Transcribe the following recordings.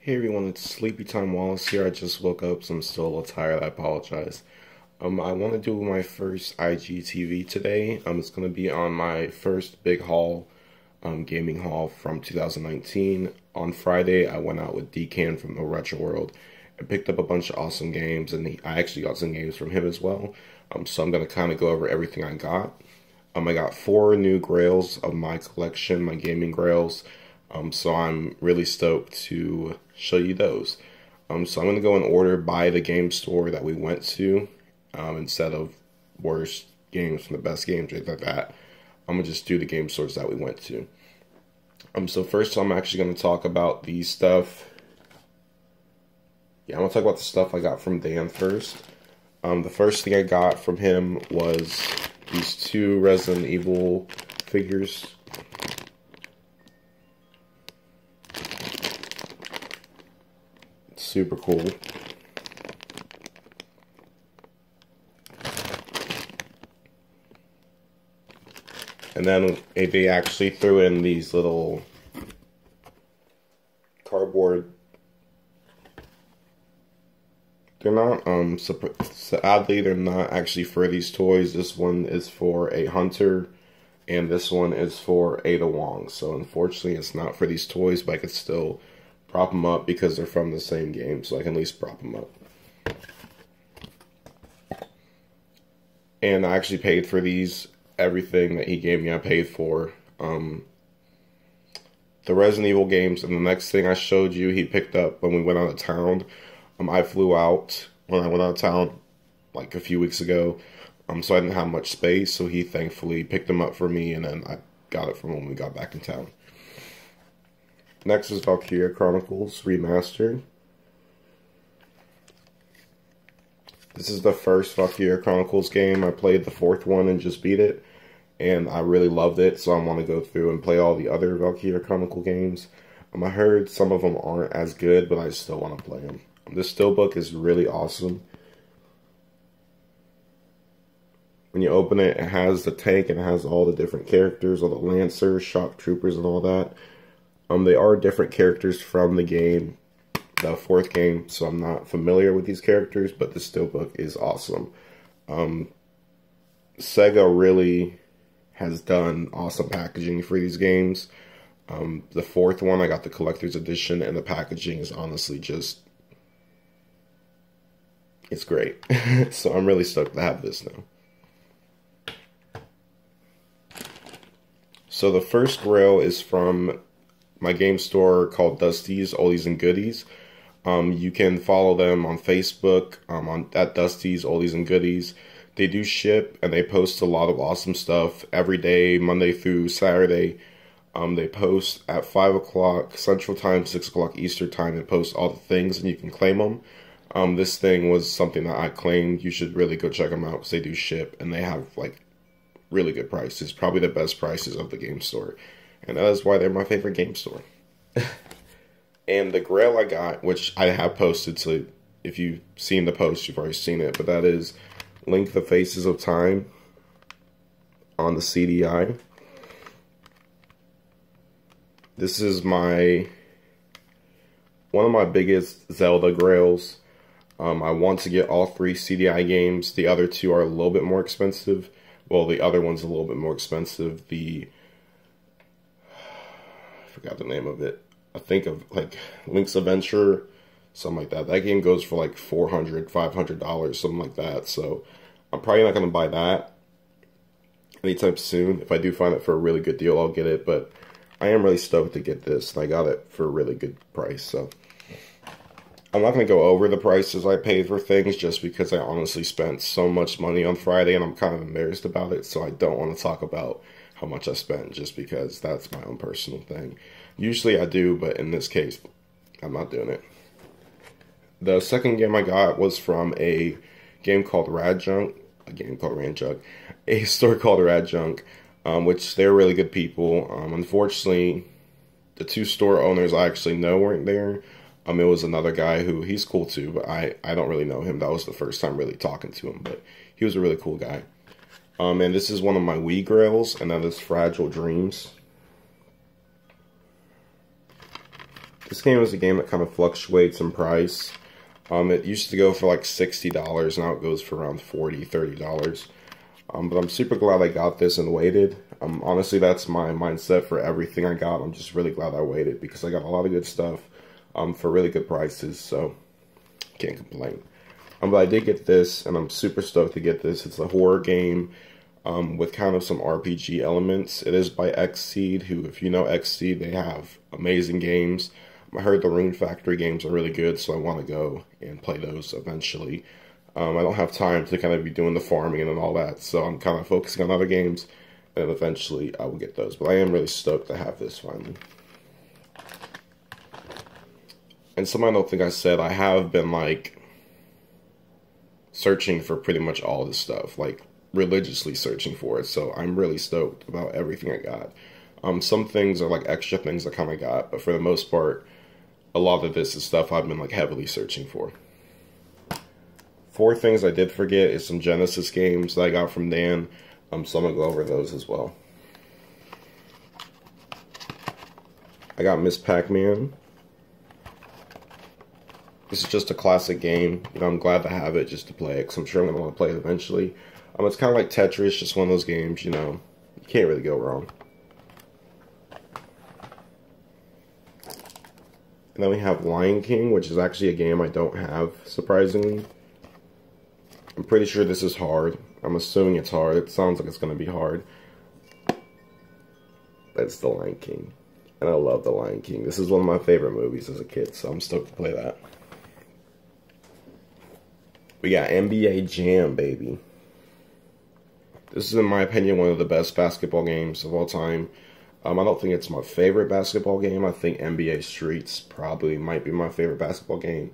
Hey everyone, it's Sleepy Time Wallace here. I just woke up, so I'm still a little tired. I apologize. I want to do my first IGTV today. It's going to be on my first big haul, gaming haul from 2019. On Friday, I went out with Decan from the Retro World and picked up a bunch of awesome games, and I actually got some games from him as well. So I'm going to kind of go over everything I got. I got 4 new grails of my collection, my gaming grails. So I'm really stoked to show you those. So I'm going to go in order by the game store that we went to, instead of worst games from the best games, right like that. I'm going to just do the game stores that we went to. So first I'm actually going to talk about the stuff. I'm going to talk about the stuff I got from Dan first. The first thing I got from him was these 2 Resident Evil figures. Super cool. And then they actually threw in these little cardboard. They're not, oddly, they're not actually for these toys. This one is for a hunter, and this one is for Ada Wong. So unfortunately, it's not for these toys, but I could still prop them up because they're from the same game, so I can at least prop them up. And I actually paid for these. Everything that he gave me, I paid for. The Resident Evil games, and the next thing I showed you, he picked up when we went out of town. I flew out when I went out of town like a few weeks ago, so I didn't have much space, so he thankfully picked them up for me, and then I got it from when we got back in town. Next is Valkyr Chronicles Remastered. This is the first Valkyr Chronicles game. I played the 4th one and just beat it, and I really loved it, so I want to go through and play all the other Valkyr Chronicle games. I heard some of them aren't as good, but I still want to play them. This steelbook is really awesome. When you open it, it has the tank and it has all the different characters, all the Lancers, Shock Troopers, and all that. They are different characters from the game, the 4th game, so I'm not familiar with these characters, but the steelbook is awesome. Sega really has done awesome packaging for these games. The 4th one, I got the collector's edition, and the packaging is honestly just, it's great. So I'm really stoked to have this now. So the first grail is from my game store called Dusty's Oldies and Goodies. You can follow them on Facebook, at Dusty's Oldies and Goodies. They do ship, and they post a lot of awesome stuff every day, Monday through Saturday. They post at 5 o'clock Central Time, 6 o'clock Eastern Time, and post all the things, and you can claim them. This thing was something that I claimed. You should really go check them out because they do ship, and they have like really good prices, probably the best prices of the game store. And that is why they're my favorite game store. And the grail I got, which I have posted, so if you've seen the post, you've already seen it, but that is Link the Faces of Time on the CDI. This is one of my biggest Zelda grails. I want to get all 3 CDI games. The other 2 are a little bit more expensive. Well, the other one's a little bit more expensive. I forgot the name of it. I think of like Link's Adventure, something like that. That game goes for like $400, $500, something like that. So I'm probably not going to buy that anytime soon. If I do find it for a really good deal, I'll get it. But I am really stoked to get this, and I got it for a really good price. So I'm not going to go over the prices I paid for things just because I honestly spent so much money on Friday, and I'm kind of embarrassed about it. So I don't want to talk about how much I spent just because that's my own personal thing. Usually I do, but in this case, I'm not doing it. The second game I got was from a game called Radjunk, a store called Radjunk, which they're really good people. Unfortunately, the 2 store owners I actually know weren't there. It was another guy who, he's cool too, but I don't really know him. That was the first time really talking to him, but he was a really cool guy. And this is one of my Wii grails, and that is Fragile Dreams. This game is a game that kind of fluctuates in price. It used to go for like $60, now it goes for around $40, $30. But I'm super glad I got this and waited. Honestly, that's my mindset for everything I got. I'm just really glad I waited because I got a lot of good stuff for really good prices, so can't complain. But I did get this, and I'm super stoked to get this. It's a horror game with kind of some RPG elements. It is by Xseed, who, if you know Xseed, they have amazing games. I heard the Rune Factory games are really good, so I want to go and play those eventually. I don't have time to kind of be doing the farming and all that, so I'm kind of focusing on other games, and eventually I will get those. But I am really stoked to have this finally. And something I don't think I said, I have been like searching for pretty much all this stuff, like religiously searching for it, so I'm really stoked about everything I got. Some things are like extra things I kind of got, but for the most part, a lot of this is stuff I've been like heavily searching for. 4 things I did forget is some Genesis games that I got from Dan, so I'm going to go over those as well. I got Miss Pac-Man. This is just a classic game. You know, I'm glad to have it just to play it, because I'm sure I'm going to want to play it eventually. It's kind of like Tetris, just one of those games, you know, you can't really go wrong. And then we have Lion King, which is actually a game I don't have, surprisingly. I'm pretty sure this is hard. I'm assuming it's hard. It sounds like it's going to be hard. But it's The Lion King. And I love The Lion King. This is one of my favorite movies as a kid, so I'm stoked to play that. We got NBA Jam, baby. This is, in my opinion, one of the best basketball games of all time. I don't think it's my favorite basketball game. I think NBA Streets probably might be my favorite basketball game.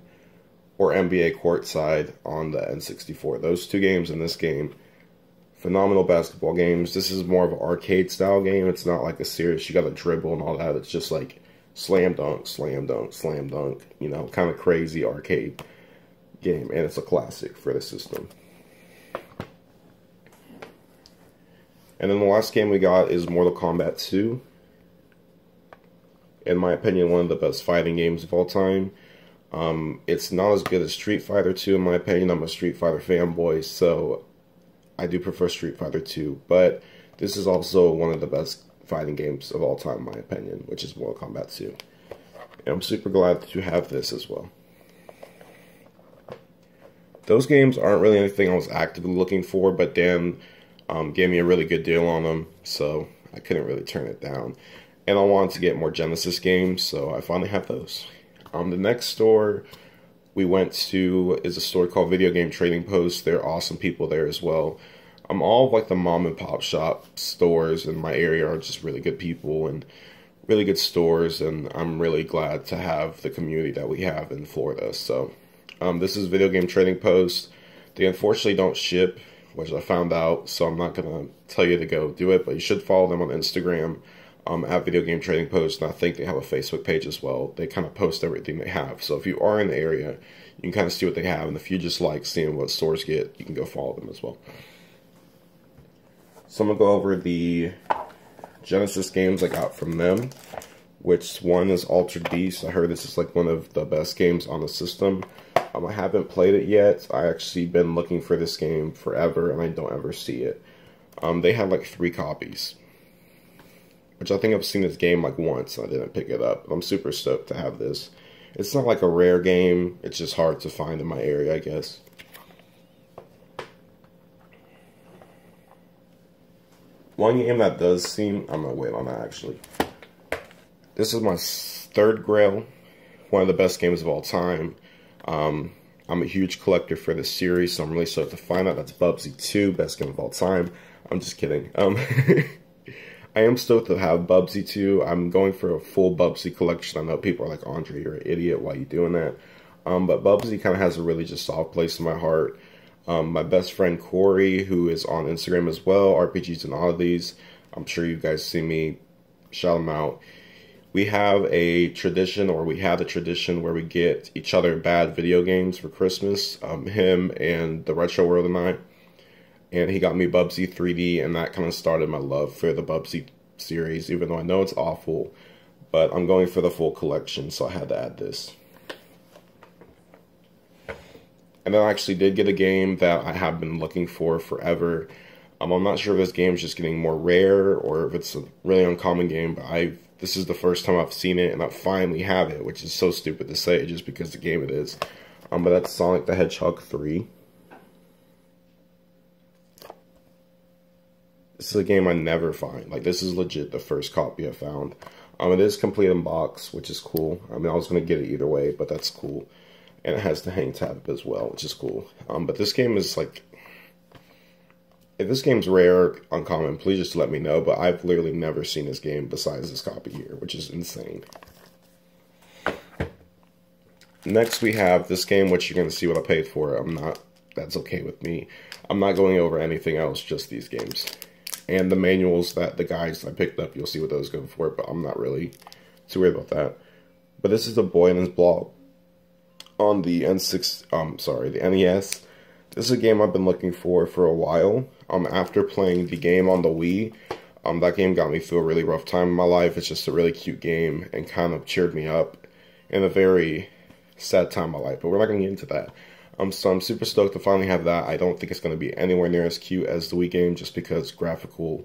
Or NBA Courtside on the N64. Those 2 games in this game, phenomenal basketball games. This is more of an arcade style game. It's not like a serious, you gotta dribble and all that. It's just like slam dunk, slam dunk, slam dunk. You know, kind of crazy arcade game. And it's a classic for the system. And then the last game we got is Mortal Kombat 2. In my opinion, one of the best fighting games of all time. It's not as good as Street Fighter 2 in my opinion. I'm a Street Fighter fanboy, so I do prefer Street Fighter 2. But this is also one of the best fighting games of all time in my opinion, which is Mortal Kombat 2. And I'm super glad to have this as well. Those games aren't really anything I was actively looking for, but Dan gave me a really good deal on them, so I couldn't really turn it down. And I wanted to get more Genesis games, so I finally have those. The next store we went to is a store called Video Game Trading Post. They're awesome people there as well. All of like the mom and pop shop stores in my area are just really good people and really good stores, and I'm really glad to have the community that we have in Florida. So this is Video Game Trading Post. They unfortunately don't ship, which I found out, so I'm not going to tell you to go do it, but you should follow them on Instagram at Video Game Trading Post, and I think they have a Facebook page as well. They kind of post everything they have, so if you are in the area, you can kind of see what they have, and if you just like seeing what stores get, you can go follow them as well. So I'm going to go over the Genesis games I got from them, which one is Altered Beast. I heard this is like one of the best games on the system. I haven't played it yet. I actually been looking for this game forever, and I don't ever see it. They had like 3 copies, which I think I've seen this game like once, and I didn't pick it up. But I'm super stoked to have this. It's not like a rare game. It's just hard to find in my area, I guess. One game that does seem... I'm going to wait on that, actually. This is my 3rd Grail. One of the best games of all time. I'm a huge collector for this series, so I'm really stoked to find out. That's Bubsy 2, best game of all time. I'm just kidding. I am stoked to have Bubsy 2. I'm going for a full Bubsy collection. I know people are like, Andre, you're an idiot. Why are you doing that? But Bubsy kind of has a really just soft place in my heart. My best friend Corey, who is on Instagram as well, RPGs and Oddities. I'm sure you guys see me. Shout him out. We have a tradition, or we had a tradition, where we get each other bad video games for Christmas. Him and the Retro World and I. And he got me Bubsy 3D, and that kind of started my love for the Bubsy series, even though I know it's awful. but I'm going for the full collection, so I had to add this. And then I actually did get a game that I have been looking for forever. I'm not sure if this game is just getting more rare or if it's a really uncommon game, but this is the first time I've seen it and I finally have it, which is so stupid to say just because the game it is. But that's Sonic the Hedgehog 3. This is a game I never find. Like, this is legit the first copy I found. It is complete in box, which is cool. I mean, I was going to get it either way, but that's cool. And it has the hang tab as well, which is cool. But this game is like, if this game's rare, uncommon, please just let me know. But I've literally never seen this game besides this copy here, which is insane. Next we have this game, which you're going to see what I paid for. That's okay with me. I'm not going over anything else, just these games. And the manuals, the guides I picked up, you'll see what those go for, but I'm not really too worried about that. But this is The Boy and His Blob on the the NES. This is a game I've been looking for a while. After playing the game on the Wii, that game got me through a really rough time in my life. It's just a really cute game and kind of cheered me up in a very sad time in my life, but we're not going to get into that. So I'm super stoked to finally have that. I don't think it's going to be anywhere near as cute as the Wii game just because graphical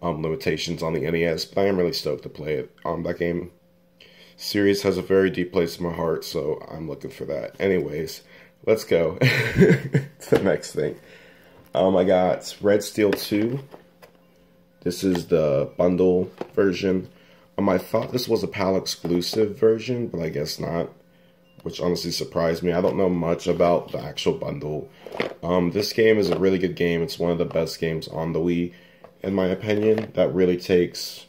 limitations on the NES, but I am really stoked to play it. That game series has a very deep place in my heart, so I'm looking for that. Anyways, let's go to the next thing. I got Red Steel 2. This is the bundle version. I thought this was a PAL exclusive version, but I guess not, which honestly surprised me. I don't know much about the actual bundle. This game is a really good game. It's one of the best games on the Wii, in my opinion. That really takes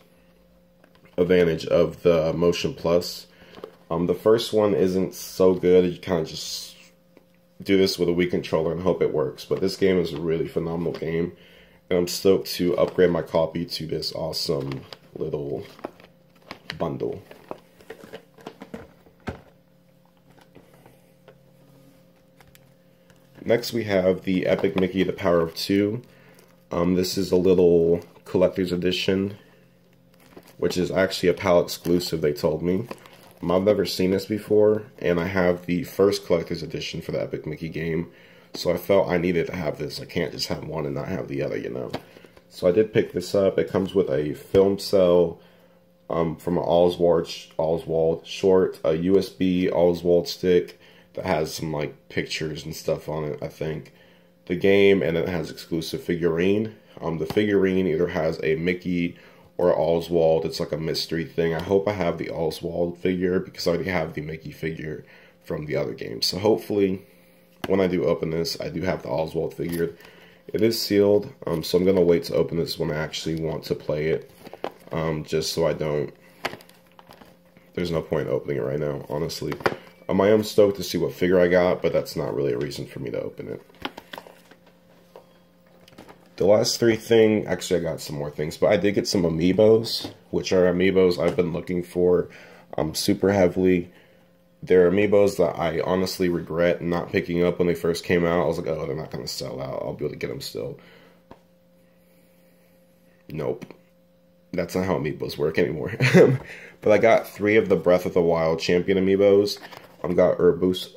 advantage of the Motion Plus. The first one isn't so good. You kind of just do this with a Wii controller and hope it works. But this game is a really phenomenal game, and I'm stoked to upgrade my copy to this awesome little bundle. Next we have the Epic Mickey The Power of Two. This is a little collector's edition, which is actually a PAL exclusive, they told me. I've never seen this before, and I have the first collector's edition for the Epic Mickey game, so I felt I needed to have this. I can't just have one and not have the other, you know. So I did pick this up. It comes with a film cell from an Oswald short, a USB Oswald stick that has some like pictures and stuff on it, I think. The game, and it has exclusive figurine. The figurine either has a Mickey or Oswald. It's like a mystery thing. I hope I have the Oswald figure because I already have the Mickey figure from the other game. So hopefully, when I do open this, I do have the Oswald figure. It is sealed, so I'm going to wait to open this when I actually want to play it. Just so I don't... There's no point in opening it right now, honestly. I am stoked to see what figure I got, but that's not really a reason for me to open it. The last actually I got some more things, but I did get some Amiibos, which are Amiibos I've been looking for super heavily. They're Amiibos that I honestly regret not picking up when they first came out. I was like, oh, they're not going to sell out. I'll be able to get them still. Nope. That's not how Amiibos work anymore. But I got 3 of the Breath of the Wild Champion Amiibos. I've got Urbosa.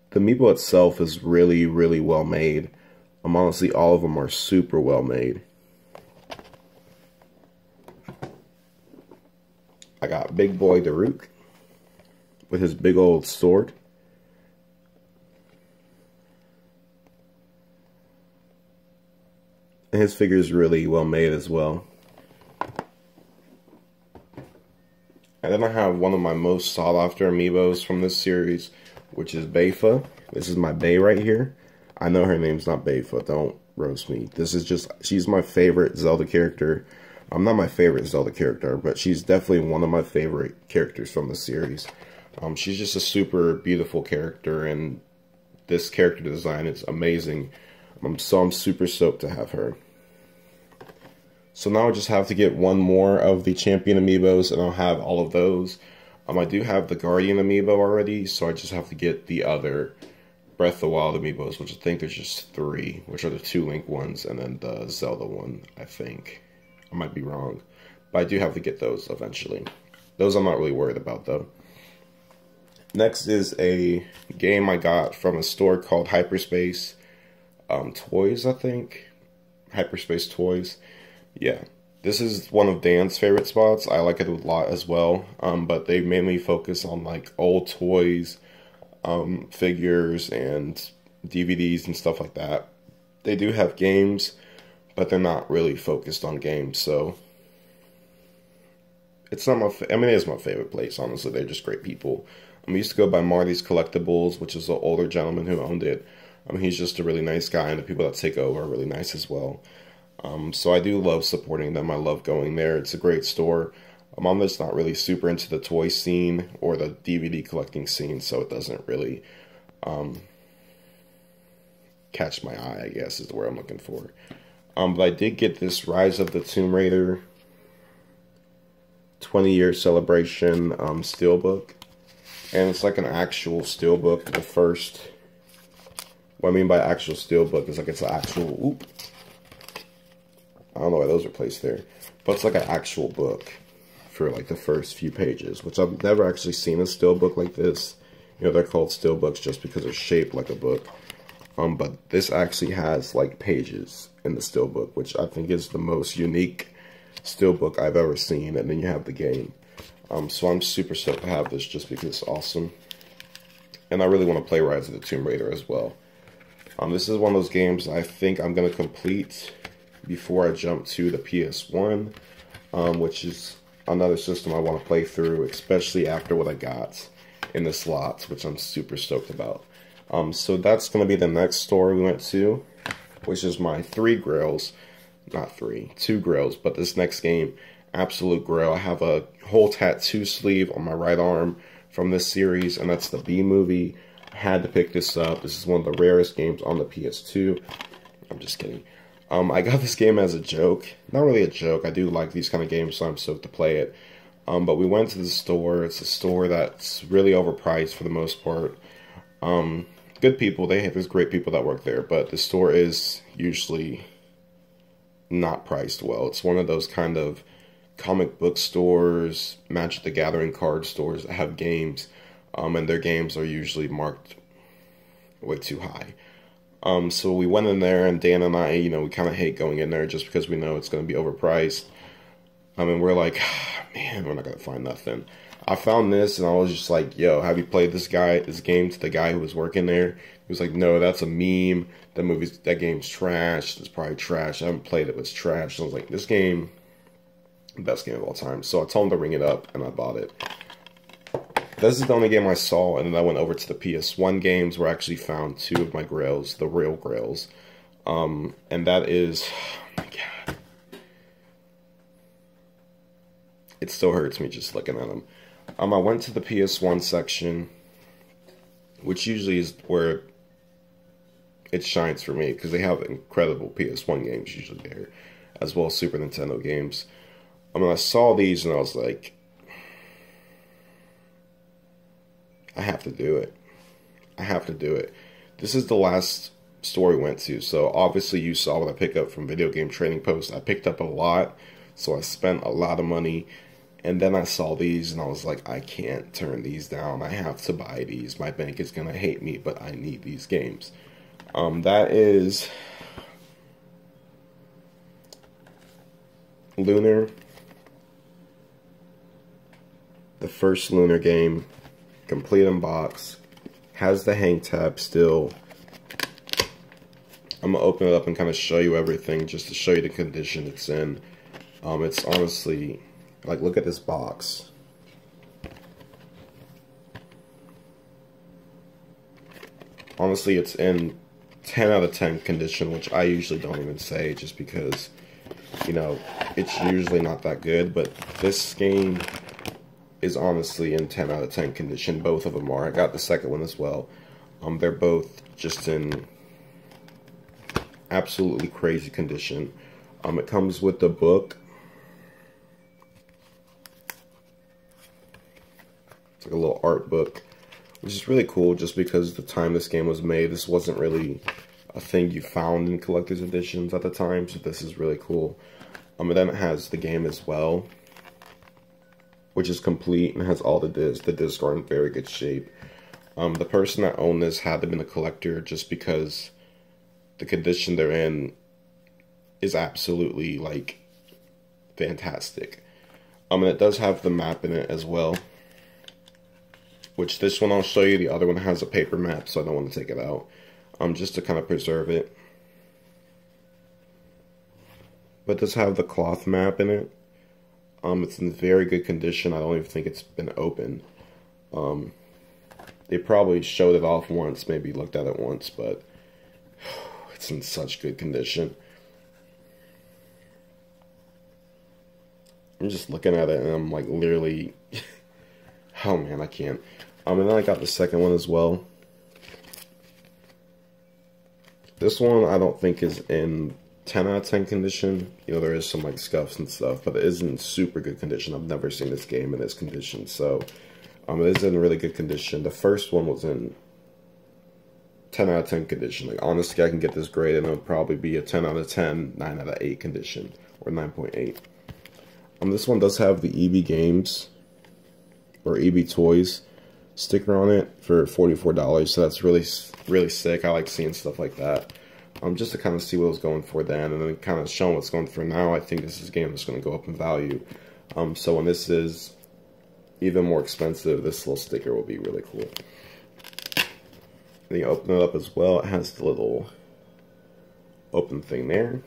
The Amiibo itself is really, really well made. Honestly, all of them are super well made. I got Big Boy Daruk with his big old sword. And his figure is really well made as well. And then I have one of my most sought after Amiibos from this series, which is Bayfa. This is my Bay right here. I know her name's not Bayfa, don't roast me. This is just, she's my favorite Zelda character. I'm not my favorite Zelda character, but she's definitely one of my favorite characters from the series. She's just a super beautiful character, and this character design is amazing. So I'm super stoked to have her. So now I just have to get one more of the Champion Amiibos, and I'll have all of those. I do have the Guardian Amiibo already, so I just have to get the other Breath of the Wild amiibos, which I think there's just 3, which are the 2 Link ones, and then the Zelda one, I think. I might be wrong, but I do have to get those eventually. Those I'm not really worried about, though. Next is a game I got from a store called Hyperspace Toys, I think. Hyperspace Toys. Yeah. This is one of Dan's favorite spots. I like it a lot as well. But they mainly focus on like old toys, figures, and DVDs and stuff like that. They do have games, but they're not really focused on games. So it's not my. I mean, it is my favorite place. Honestly, they're just great people. I used to go by Marty's Collectibles, which is the older gentleman who owned it. He's just a really nice guy, and the people that take over are really nice as well. So I do love supporting them. I love going there. It's a great store. I'm just not really super into the toy scene or the DVD collecting scene, so it doesn't really catch my eye, I guess, is the word I'm looking for. But I did get this Rise of the Tomb Raider 20-year celebration steelbook. And it's like an actual steelbook. The first, what I mean by actual steelbook is like it's an actual, I don't know why those are placed there, but it's like an actual book for like the first few pages, which I've never actually seen a steelbook like this. You know, they're called steelbooks just because they're shaped like a book. But this actually has like pages in the steelbook, which I think is the most unique steelbook I've ever seen. And then you have the game. So I'm super stoked to have this just because it's awesome. And I really want to play Rise of the Tomb Raider as well. This is one of those games I think I'm going to complete before I jump to the PS1, which is another system I want to play through, especially after what I got in the slots, which I'm super stoked about. So that's going to be the next store we went to, which is my 2 grails, but this next game, Absolute Grail. I have a whole tattoo sleeve on my right arm from this series, and that's the B movie. I had to pick this up. This is one of the rarest games on the PS2. I'm just kidding. I got this game as a joke. Not really a joke. I do like these kind of games, so I'm stoked to play it. But we went to the store. It's a store that's really overpriced for the most part. Good people. There's great people that work there, but the store is usually not priced well. It's one of those kind of comic book stores, Magic the Gathering card stores that have games, and their games are usually marked way too high. So we went in there, and Dan and I, we kind of hate going in there just because we know it's going to be overpriced. And we're like, man, we're not going to find nothing. I found this, and I was just like, yo, have you played this game to the guy who was working there? He was like, no, that's a meme. That game's trash. It's probably trash. I haven't played it, but it's trash. So I was like, this game, best game of all time. So I told him to ring it up, and I bought it. This is the only game I saw, and then I went over to the PS1 games where I actually found 2 of my grails, the real grails. And that is, oh my god. It still hurts me just looking at them. I went to the PS1 section, which usually is where it shines for me, because they have incredible PS1 games usually there, as well as Super Nintendo games. I saw these and I was like, I have to do it. I have to do it. This is the last store we went to, so obviously you saw what I picked up from Video Game Trading Post. I picked up a lot, so I spent a lot of money, and then I saw these and I was like, I can't turn these down. I have to buy these. My bank is going to hate me, but I need these games. That is Lunar. The first Lunar game, complete in box, has the hang tab still. I'm going to open it up and kind of show you everything, just to show you the condition it's in. It's honestly, like, look at this box. Honestly, it's in 10 out of 10 condition, which I usually don't even say, just because, it's usually not that good, but this game is honestly in 10 out of 10 condition. Both of them are. I got the second one as well. They're both just in absolutely crazy condition. It comes with the book. It's like a little art book which is really cool just because the time this game was made, this wasn't really a thing you found in collector's editions at the time, so this is really cool. And then it has the game as well, which is complete and has all the discs. The discs are in very good shape. The person that owned this had to be a collector just because the condition they're in is absolutely, like, fantastic. And it does have the map in it as well, which this one I'll show you. The other one has a paper map, so I don't want to take it out, just to kind of preserve it. But it does have the cloth map in it. It's in very good condition. I don't even think it's been opened. They probably showed it off once, maybe looked at it once, but it's in such good condition. I'm just looking at it and I'm like literally, oh man, I can't. And then I got the second one as well. This one I don't think is in 10 out of 10 condition. You know, there is some like scuffs and stuff, but it is in super good condition. I've never seen this game in this condition, so it is in really good condition. The first one was in 10 out of 10 condition. Like, honestly, I can get this grade and it would probably be a 10 out of 10, 9 out of 8 condition, or 9.8. This one does have the EB Games, or EB Toys, sticker on it for $44, so that's really, really sick. I like seeing stuff like that. Just to kind of see what I was going for then, and then kind of showing what's going for now. I think this is a game that's going to go up in value. So when this is even more expensive, this little sticker will be really cool. Then you open it up as well. It has the little open thing there.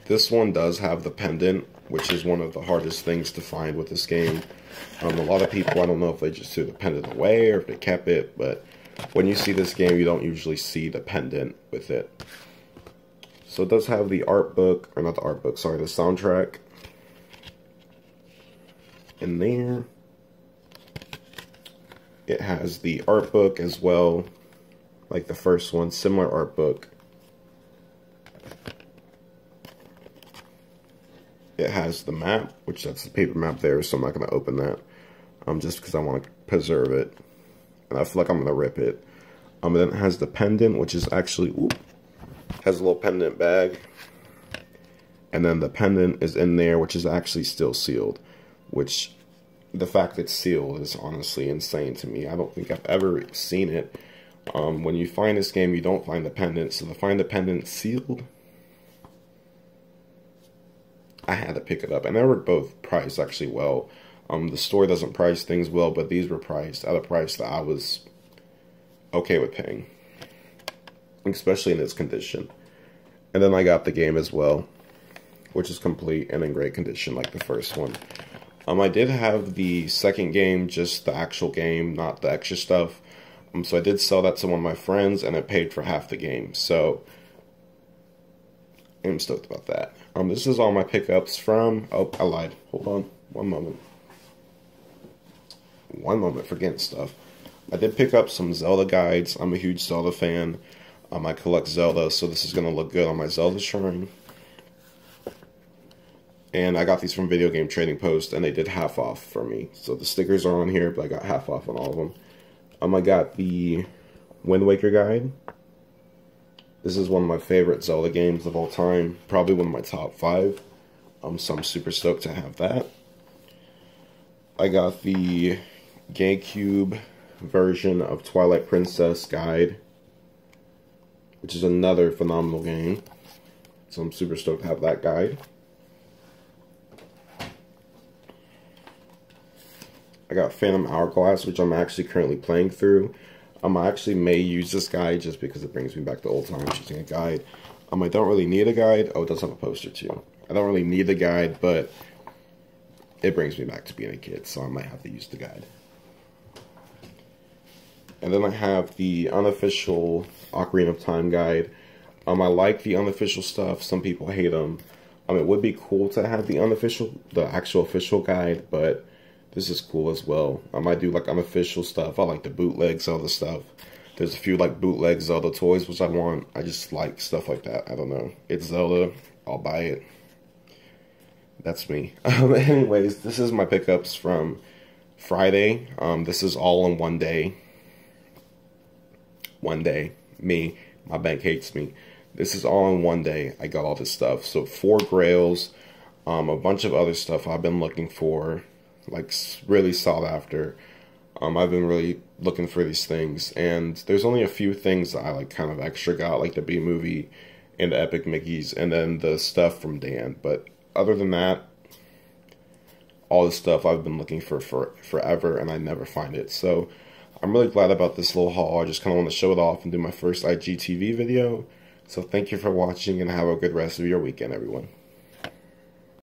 This one does have the pendant, which is one of the hardest things to find with this game. A lot of people, I don't know if they just threw the pendant away or if they kept it, but when you see this game, you don't usually see the pendant with it. So it does have the art book, or not the art book, sorry, the soundtrack in there. It has the art book as well, like the first one, similar art book. It has the map, which that's the paper map there, so I'm not going to open that, just because I want to preserve it, and I feel like I'm going to rip it. And then it has the pendant, which is actually, has a little pendant bag, and then the pendant is in there, which is actually still sealed, which the fact it's sealed is honestly insane to me. I don't think I've ever seen it. When you find this game, you don't find the pendant, so to find the pendant sealed, I had to pick it up, and they were both priced actually well. The store doesn't price things well, but these were priced at a price that I was okay with paying, especially in its condition. And then I got the game as well, which is complete and in great condition like the first one. I did have the second game, just the actual game, not the extra stuff. So I did sell that to one of my friends, and it paid for half the game. So I'm stoked about that. This is all my pickups from... Oh, I lied. Hold on. One moment. Forgetting stuff. I did pick up some Zelda guides. I'm a huge Zelda fan. I collect Zelda, so this is going to look good on my Zelda shrine. And I got these from Video Game Trading Post, and they did half off for me. So the stickers are on here, but I got half off on all of them. I got the Wind Waker guide. This is one of my favorite Zelda games of all time. Probably one of my top 5. So I'm super stoked to have that. I got the GameCube version of Twilight Princess guide, which is another phenomenal game. So I'm super stoked to have that guide. I got Phantom Hourglass, which I'm actually currently playing through. I actually may use this guide just because it brings me back to old times using a guide. I don't really need a guide. Oh, it does have a poster too. I don't really need the guide, but it brings me back to being a kid, so I might have to use the guide. And then I have the unofficial Ocarina of Time guide. I like the unofficial stuff. Some people hate them. It would be cool to have the actual official guide, but this is cool as well. I might do like unofficial stuff. I like the bootleg Zelda stuff. There's a few like bootleg Zelda toys which I want. I just like stuff like that. I don't know. It's Zelda. I'll buy it. That's me. Anyways, this is my pickups from Friday. This is all in one day. One day. My bank hates me. This is all in one day. I got all this stuff. So 4 grails, a bunch of other stuff I've been looking for, like really sought after. I've been really looking for these things, and there's only a few things that I like kind of extra got, like the B-movie and the Epic Mickeys, and then the stuff from Dan. But other than that, all this stuff I've been looking for forever, and I never find it. So I'm really glad about this little haul. I just kind of want to show it off and do my first IGTV video. So thank you for watching, and have a good rest of your weekend, everyone.